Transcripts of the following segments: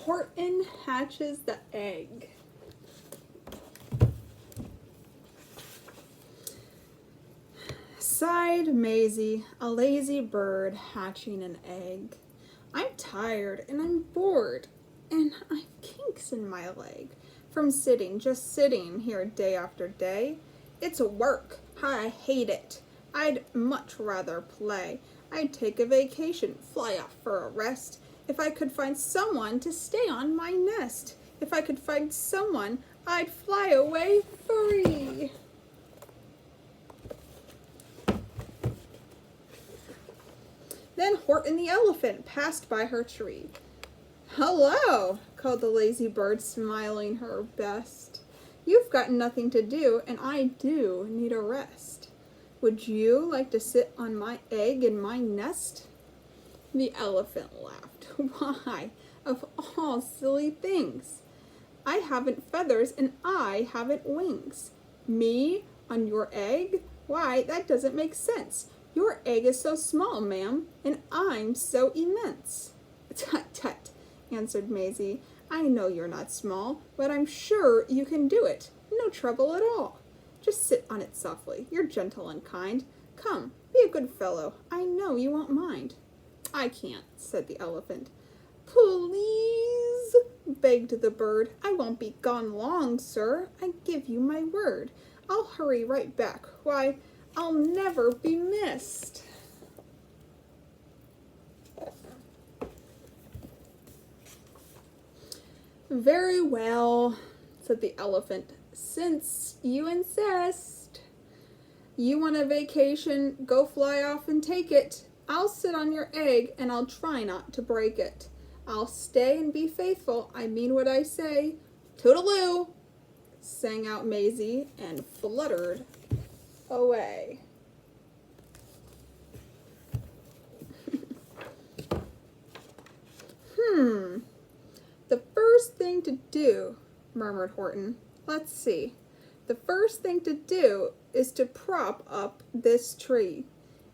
Horton hatches the egg. Sighed Maisie, a lazy bird hatching an egg. I'm tired and I'm bored, and I've kinks in my leg from sitting, just sitting here day after day. It's work. How I hate it. I'd much rather play. I'd take a vacation, fly off for a rest. If I could find someone to stay on my nest. If I could find someone, I'd fly away free. Then Horton the elephant passed by her tree. Hello, called the lazy bird, smiling her best. You've got nothing to do, and I do need a rest. Would you like to sit on my egg in my nest? The elephant laughed. Why, of all silly things. I haven't feathers and I haven't wings. Me on your egg? Why, that doesn't make sense. Your egg is so small, ma'am, and I'm so immense. Tut, tut, answered Maisie. I know you're not small, but I'm sure you can do it. No trouble at all. Just sit on it softly. You're gentle and kind. Come, be a good fellow. I know you won't mind. I can't, said the elephant. Please, begged the bird. I won't be gone long, sir. I give you my word. I'll hurry right back. Why, I'll never be missed. Very well, said the elephant, since you insist. You want a vacation, go fly off and take it. I'll sit on your egg and I'll try not to break it. I'll stay and be faithful, I mean what I say. Toodaloo, sang out Maisie and fluttered away. The first thing to do, murmured Horton. Let's see. The first thing to do is to prop up this tree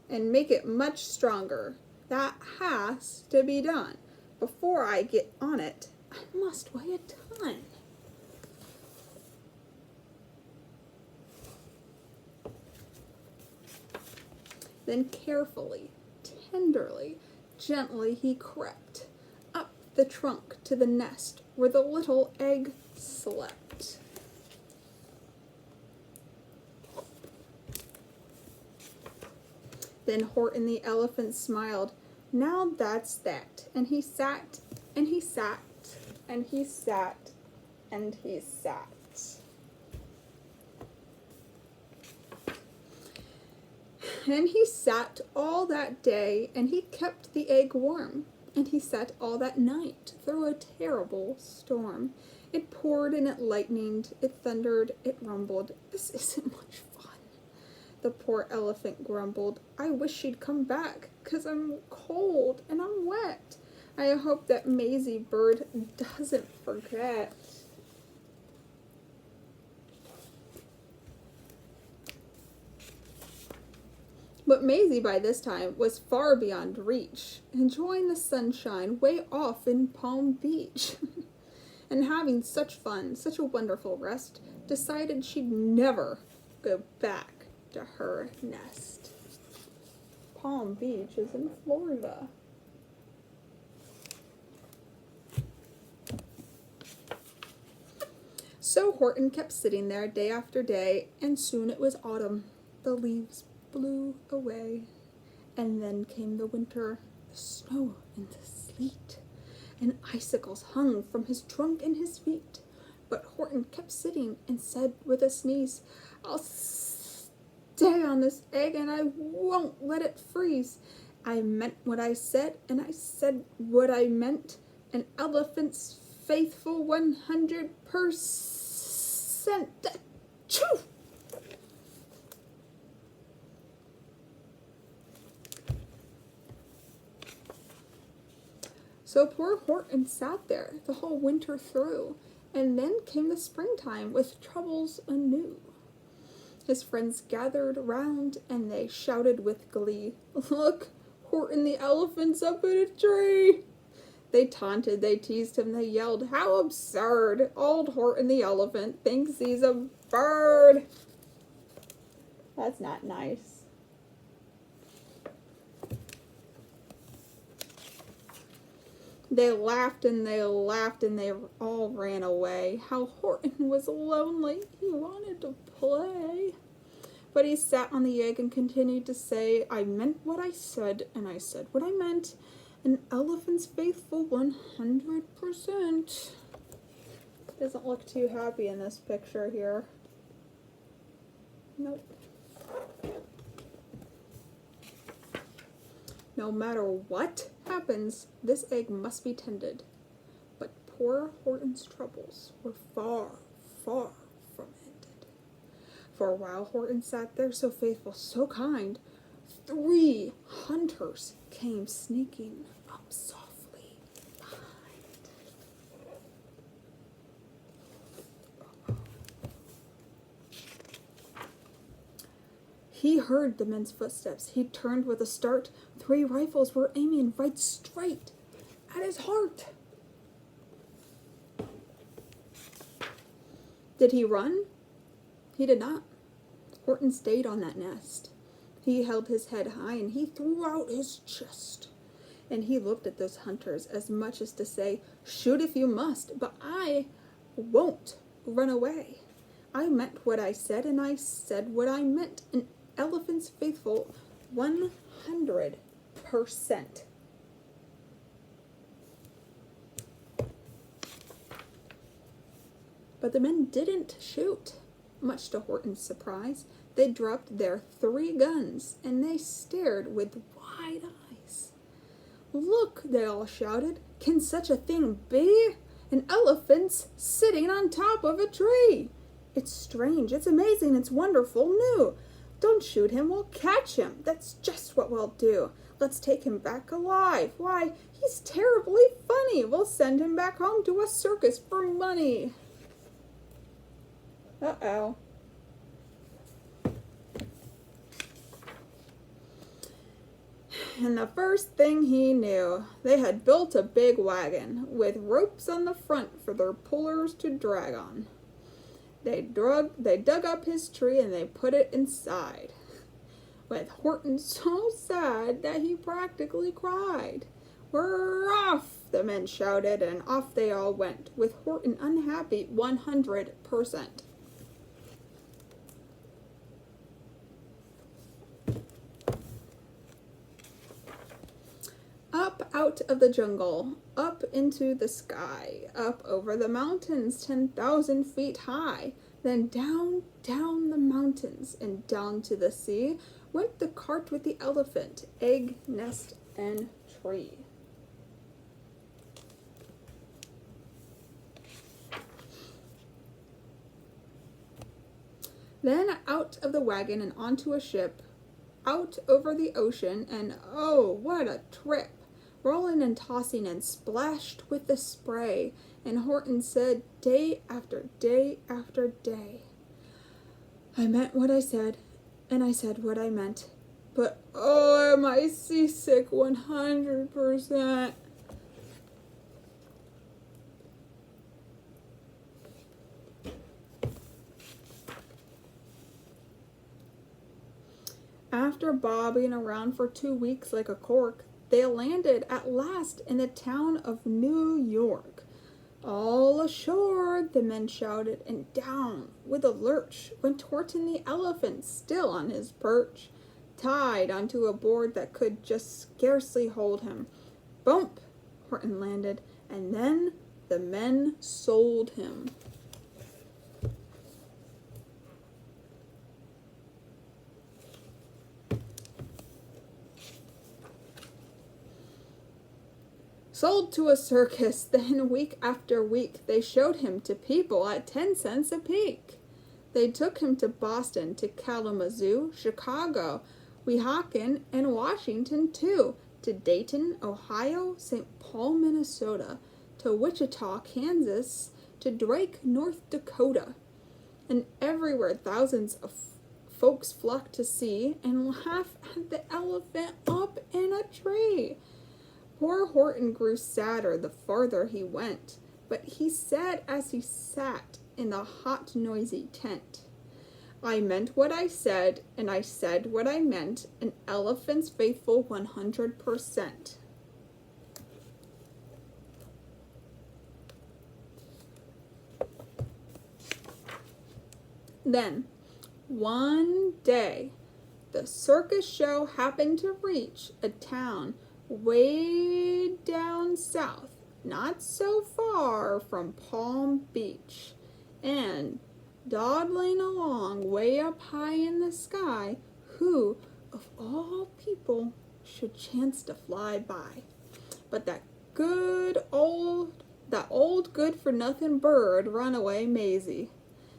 and make it much stronger. That has to be done. Before I get on it, I must weigh a ton. Then carefully, tenderly, gently he crept up the trunk to the nest where the little egg slept. Then Horton the elephant smiled. Now that's that. And he sat, and he sat, and he sat, and he sat. And he sat all that day, and he kept the egg warm. And he sat all that night through a terrible storm. It poured and it lightened, it thundered, it rumbled. This isn't much fun. The poor elephant grumbled. I wish she'd come back, 'cause I'm cold and I'm wet. I hope that Maisie bird doesn't forget. But Maisie by this time was far beyond reach, enjoying the sunshine way off in Palm Beach. And having such fun, such a wonderful rest, decided she'd never go back to her nest. Palm Beach is in Florida. So Horton kept sitting there day after day, and soon it was autumn. The leaves blew away, and then came the winter, the snow and the sleet, and icicles hung from his trunk and his feet. But Horton kept sitting and said with a sneeze, I'll stay on this egg and I won't let it freeze. I meant what I said, and I said what I meant. An elephant's faithful 100%. Achoo! So poor Horton sat there the whole winter through, and then came the springtime with troubles anew. His friends gathered round, and they shouted with glee, Look, Horton the elephant's up in a tree! They taunted, they teased him, they yelled, "How absurd! Old Horton the elephant thinks he's a bird." That's not nice. They laughed and they laughed and they all ran away. How Horton was lonely. He wanted to play. But he sat on the egg and continued to say, "I meant what I said, and I said what I meant. An elephant's faithful 100%. Doesn't look too happy in this picture here. Nope. No matter what happens, this egg must be tended. But poor Horton's troubles were far, far from ended. For while Horton sat there so faithful, so kind, 3 hunters came sneaking up softly behind. He heard the men's footsteps. He turned with a start. 3 rifles were aiming right straight at his heart. Did he run? He did not. Horton stayed on that nest. He held his head high and he threw out his chest. And he looked at those hunters as much as to say, "Shoot if you must, but I won't run away. I meant what I said and I said what I meant. An elephant's faithful 100%. But the men didn't shoot. Much to Horton's surprise, they dropped their 3 guns and they stared with wide eyes. "Look," they all shouted, "can such a thing be? An elephant's sitting on top of a tree. It's strange, it's amazing, it's wonderful, new. Don't shoot him, we'll catch him. That's just what we'll do. Let's take him back alive. Why, he's terribly funny. We'll send him back home to a circus for money." Uh-oh. And the first thing he knew, they had built a big wagon with ropes on the front for their pullers to drag on. They dug up his tree and they put it inside, with Horton so sad that he practically cried. "We're off," the men shouted, and off they all went, with Horton unhappy 100%. Up out of the jungle, up into the sky, up over the mountains 10,000 feet high, then down, down the mountains, and down to the sea went the cart with the elephant, egg, nest, and tree. Then out of the wagon and onto a ship, out over the ocean, and oh, what a trip! Rolling and tossing and splashed with the spray, and Horton said day after day after day, "I meant what I said, and I said what I meant, but oh, am I seasick 100%. After bobbing around for 2 weeks like a cork, they landed at last in the town of New York. "All ashore," the men shouted, and down with a lurch went Horton the elephant, still on his perch, tied onto a board that could just scarcely hold him. Bump! Horton landed, and then the men sold him. Sold to a circus, then week after week they showed him to people at 10 cents a peek. They took him to Boston, to Kalamazoo, Chicago, Weehawken, and Washington too, to Dayton, Ohio, St. Paul, Minnesota, to Wichita, Kansas, to Drake, North Dakota. And everywhere thousands of folks flocked to see and laugh at the elephant up in a tree. Poor Horton grew sadder the farther he went, but he said as he sat in the hot, noisy tent, I meant what I said, and I said what I meant, an elephant's faithful 100%. Then, one day, the circus show happened to reach a town way down south, not so far from Palm Beach, and dawdling along way up high in the sky, who, of all people, should chance to fly by, but that old good-for-nothing bird, Runaway Maisie.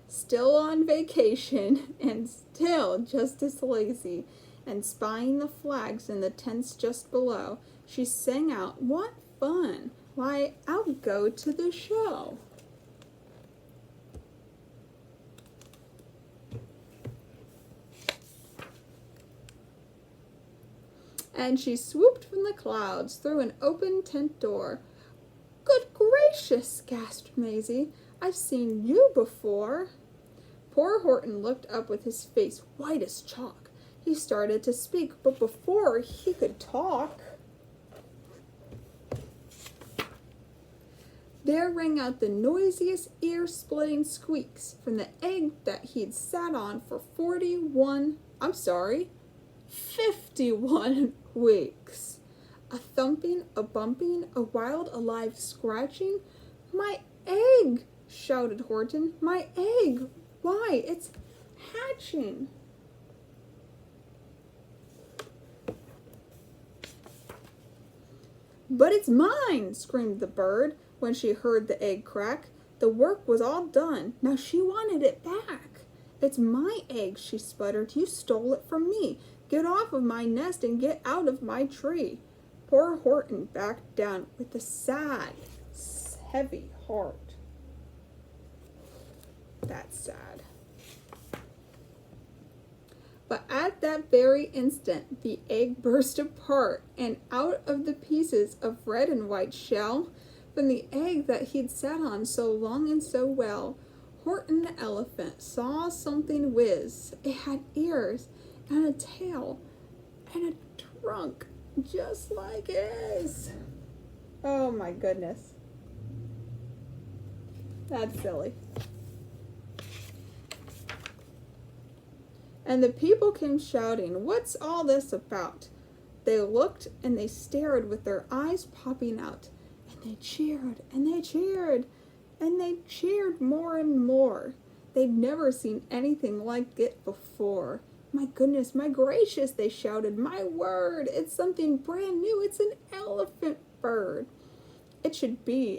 Still on vacation, and still just as lazy, and spying the flags in the tents just below, she sang out, what fun! Why, I'll go to the show. And she swooped from the clouds through an open tent door. Good gracious, gasped Maisie, I've seen you before. Poor Horton looked up with his face white as chalk. He started to speak, but before he could talk, there rang out the noisiest ear-splitting squeaks from the egg that he'd sat on for 51 weeks. A thumping, a bumping, a wild, alive scratching. My egg, shouted Horton. My egg! Why, it's hatching. But it's mine, screamed the bird when she heard the egg crack. The work was all done. Now she wanted it back. It's my egg, she sputtered. You stole it from me. Get off of my nest and get out of my tree. Poor Horton backed down with a sad, heavy heart. That's sad. But at that very instant, the egg burst apart, and out of the pieces of red and white shell, from the egg that he'd sat on so long and so well, Horton the elephant saw something whiz. It had ears and a tail and a trunk, just like his. Oh my goodness. That's silly. And the people came shouting, what's all this about? They looked and they stared with their eyes popping out. And they cheered and they cheered and they cheered more and more. They'd never seen anything like it before. My goodness, my gracious, they shouted. My word, it's something brand new. It's an elephant bird. It should be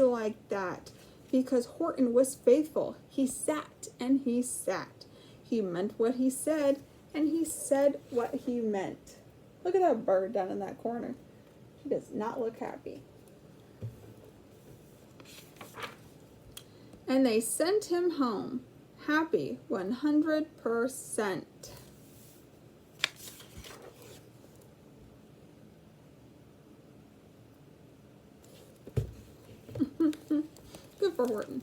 like that. Because Horton was faithful. He sat and he sat. He meant what he said, and he said what he meant. Look at that bird down in that corner. She does not look happy. And they sent him home, happy 100%. Good for Horton.